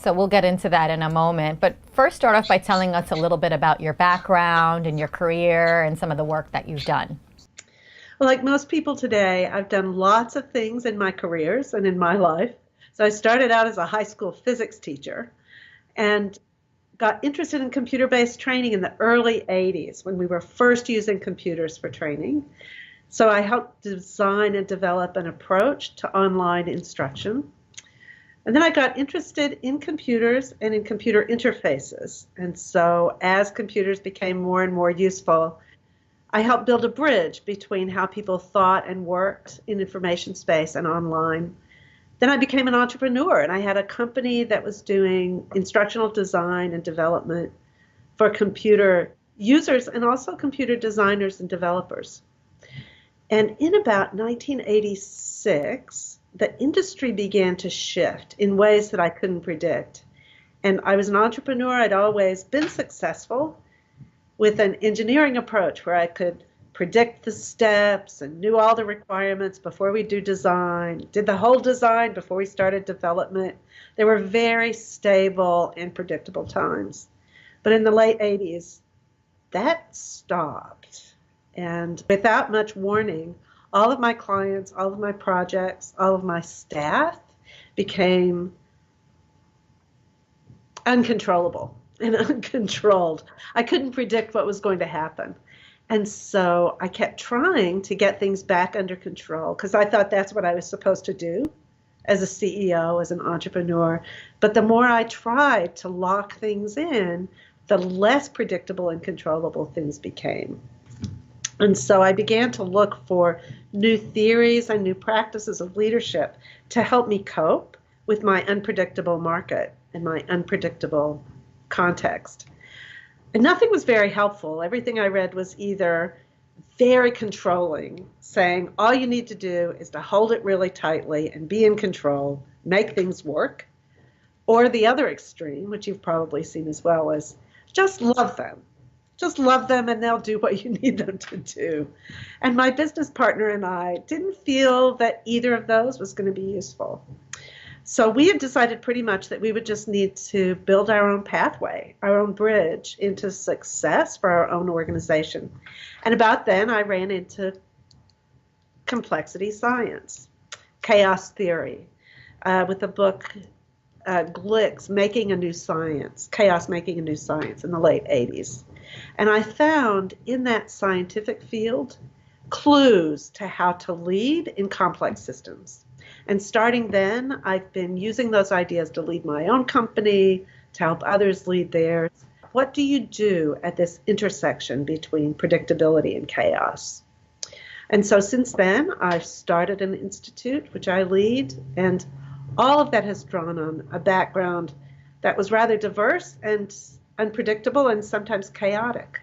So we'll get into that in a moment. But first, start off by telling us a little bit about your background and your career and some of the work that you've done. Well, like most people today, I've done lots of things in my careers and in my life. So I started out as a high school physics teacher and got interested in computer-based training in the early 80s when we were first using computers for training. So I helped design and develop an approach to online instruction. And then I got interested in computers and in computer interfaces. And so as computers became more and more useful, I helped build a bridge between how people thought and worked in information space and online. Then I became an entrepreneur, and I had a company that was doing instructional design and development for computer users and also computer designers and developers. And in about 1986, the industry began to shift in ways that I couldn't predict. And I was an entrepreneur. I'd always been successful with an engineering approach where I could predict the steps and knew all the requirements before we do design, did the whole design before we started development. They were very stable and predictable times. But in the late 80s, that stopped. And without much warning, all of my clients, all of my projects, all of my staff became uncontrollable and uncontrolled. I couldn't predict what was going to happen. And so I kept trying to get things back under control because I thought that's what I was supposed to do as a CEO, as an entrepreneur. But the more I tried to lock things in, the less predictable and controllable things became. And so I began to look for new theories and new practices of leadership to help me cope with my unpredictable market and my unpredictable context. And nothing was very helpful. Everything I read was either very controlling, saying all you need to do is to hold it really tightly and be in control, make things work, or the other extreme, which you've probably seen as well, is just love them. Just love them and they'll do what you need them to do. And my business partner and I didn't feel that either of those was going to be useful. So we had decided pretty much that we would just need to build our own pathway, our own bridge into success for our own organization. And about then, I ran into complexity science, chaos theory, with the book Glick's Making a New Science, Chaos Making a New Science in the late 80s. And I found in that scientific field clues to how to lead in complex systems. And starting then, I've been using those ideas to lead my own company, to help others lead theirs. What do you do at this intersection between predictability and chaos? And so since then, I've started an institute, which I lead, and all of that has drawn on a background that was rather diverse and unpredictable and sometimes chaotic.